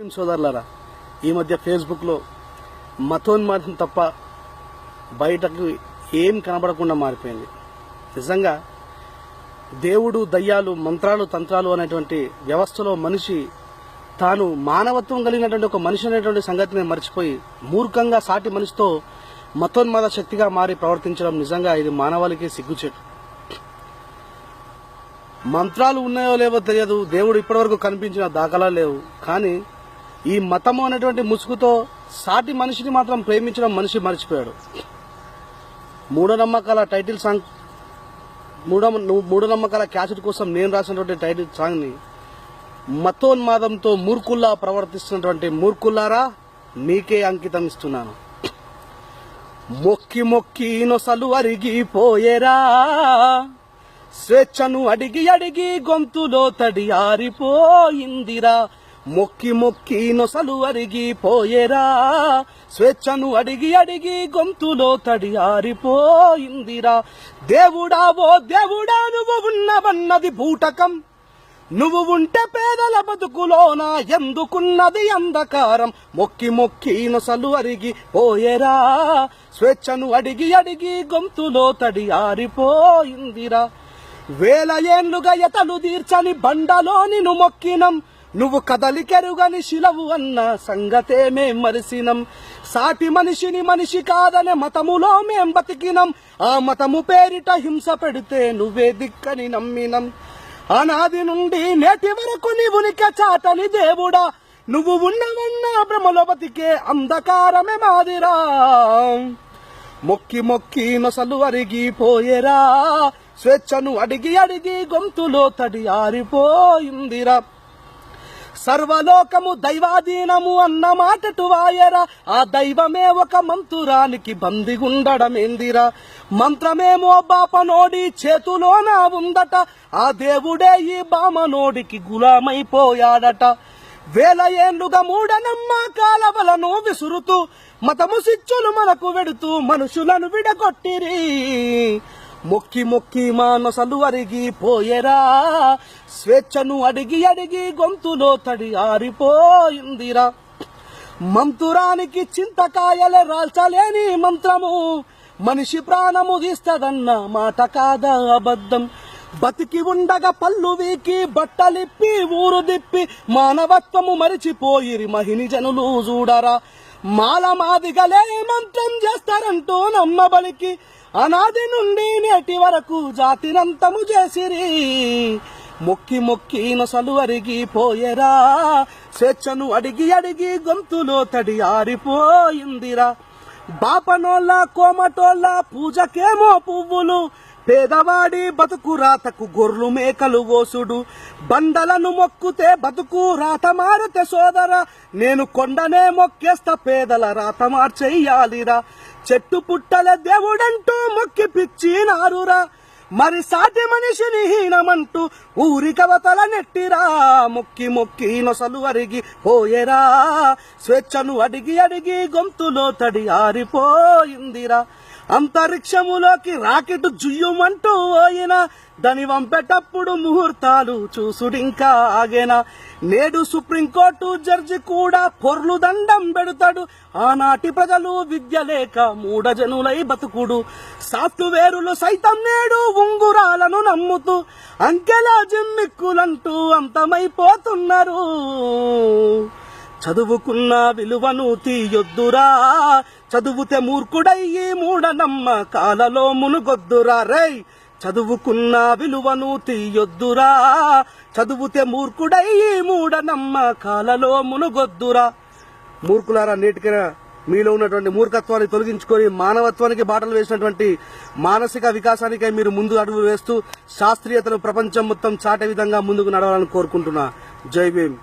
సోదరులారా, ఈ మధ్య ఫేస్బుక్లో మతోన్మాదం తప్ప బయటకు ఏం కనబడకుండా మారిపోయింది. నిజంగా దేవుడు, దయ్యాలు, మంత్రాలు, తంత్రాలు అనేటువంటి వ్యవస్థలో మనిషి తాను మానవత్వం కలిగినటువంటి ఒక మనిషి అనేటువంటి సంగతిని మర్చిపోయి మూర్ఖంగా సాటి మనిషితో మతోన్మాద శక్తిగా మారి ప్రవర్తించడం నిజంగా ఇది మానవాళికి సిగ్గుచేటు. మంత్రాలు ఉన్నాయో లేవో తెలియదు, దేవుడు ఇప్పటివరకు కనిపించిన దాఖలా లేవు. కానీ ఈ మతము అనేటువంటి ముసుగుతో సాటి మనిషిని మాత్రం ప్రేమించడం మనిషి మర్చిపోయాడు. మూఢనమ్మకాల టైటిల్ సాంగ్, మూఢనమ్మకాల క్యాసెట్ కోసం నేను రాసినటువంటి టైటిల్ సాంగ్ ని మతోన్మాదంతో మూర్ఖుల్లా ప్రవర్తిస్తున్నటువంటి మూర్ఖుల్లారా మీకే అంకితం ఇస్తున్నాను. మొక్కి మొక్కి నొసలు అరిగిపోయేరా, స్వేచ్ఛను అడిగి అడిగి గొంతులో తడి ఆరిపోయిందిరా. మొక్కి మొక్కి నొసలు అరిగిపోయేరా, స్వేచ్ఛను అడిగి అడిగి గొంతులో తడి ఆరిపోయిందిరా. దేవుడా ఓ దేవుడా, నువ్వు ఉన్నవన్నది బూటకం, నువ్వు ఉంటే పేదల బతుకులోన ఎందుకున్నది అంధకారం. మొక్కి మొక్కి నొసలు అరిగి పోయేరా, స్వేచ్ఛను అడిగి అడిగి గొంతులో తడి ఆరిపోయిందిరా. వేల ఏళ్లుగా ఎతలు తీర్చని బండలోని నువ్వు మొక్కినం, నువ్వు కదలికెరుగని శిలవు అన్న సంగతే మేం మరిసినం. సాటి మనిషిని మనిషి కాదనే మతములో మేం బతికినం, ఆ మతము పేరిట హింస పెడితే నువ్వే దిక్కని నమ్మినం. అనాది నుండి నేటి వరకు నీ ఉనికి చాటని దేవుడా, నువ్వు ఉన్నవన్న భ్రమలో బతికే అంధకారమే మాదిరా. మొక్కి మొక్కి నొసలు అరిగిపోయేరా, స్వేచ్ఛను అడిగి అడిగి గొంతులో తడి ఆరిపోయిందిరా. సర్వలోకము దైవాధీనము అన్న మాటటు వాయరా, ఆ దైవమే ఒక మంతురానికి బందిగుండడమేందిరా. మంత్రమేమో బాపనోడి చేతులోన ఉందట, ఆ దేవుడే ఈ బామనోడికి గులామైపోయాడట. వేల ఏళ్లుగా మూఢనమ్మకాల వలను విసురుతూ మతము సిచ్చులు మనకు వెడుతూ మనుషులను విడగొట్టిరి. మొక్కి మొక్కి మా నొసలు అరిగిపోయేరా, స్వేచ్ఛను అడిగి అడిగి గొంతులో తడి ఆరిపోయిందిరా. మంతురానికి చింతకాయలే రాల్చలేని మంత్రము, మనిషి ప్రాణము తీస్తదన్న మాట కాదా అబద్ధం. బతికి ఉండగా పళ్ళు వీకి బట్టలిప్పి ఊరు దిప్పి మానవత్వము మరిచిపోయిరి మహిని జనులు చూడరా. మాల మాదిగలే మంత్రం చేస్తారంటూ నమ్మబలికి అనాది నుండి నేటి వరకు జాతినంతము చేసిరి. మొక్కి మొక్కి నొసలు అరిగిపోయేరా, స్వేచ్ఛను అడిగి అడిగి గొంతులో తడి ఆరిపోయిందిరా. బాపనోళ్ళ కోమటోళ్ళ పూజకేమో పువ్వులు, పేదవాడి బతుకు రాతకు గొర్రెలు మేకలు ఓసుడు. బండలను మొక్కుతే బతుకు రాత మారితే సోదర, నేను కొండనే మొక్కేస్తా పేదల రాత మార్చెయ్యాలిరా. చెట్టు పుట్టల దేవుడంటూ మొక్కి పిచ్చినారురా, మరి సాటి మనిషిని హీనమంటూ ఊరికవతల నెట్టిరా. మొక్కి మొక్కి నొసలు అరిగి పోయేరా, స్వేచ్ఛను అడిగి అడిగి గొంతులో తడి ఆరిపోయిందిరా. అంతరిక్షములోకి రాకెట్ జుయ్యమంటూ పోయినా, దాని వంపేటప్పుడు ముహూర్తాలు చూసుడింకా ఆగేనా. నేడు సుప్రీంకోర్టు జడ్జి కూడా పొర్లు దండం పెడతాడు, ఆనాటి ప్రజలు విద్య లేక మూఢజనులై బతుకుడు. సాఫ్ట్వేరులు సైతం నేడు ఉంగురాలను నమ్ముతూ అంకెల జిమ్మిక్కులంటూ అంతమైపోతున్నారు. చదువుకున్న విలువను తీయొద్దురా, చదువుతే మూర్ఖుడయ్యి మూఢనమ్మకాలలో మునుగొద్దురా. రేయ్, చదువుకున్న విలువను తీయొద్దురా, చదువుతే మూర్ఖుడయ్యి మూఢనమ్మకాలలో మునుగొద్దురా. మూర్ఖులారా, నేటికైనా మీలో ఉన్నటువంటి మూర్ఖత్వాన్ని తొలగించుకొని మానవత్వానికి బాటలు వేసినటువంటి మానసిక వికాసానికై మీరు ముందు అడుగు వేస్తూ శాస్త్రీయతను ప్రపంచం మొత్తం చాటే విధంగా ముందుకు నడవాలని కోరుకుంటున్నా. జై భీమ్.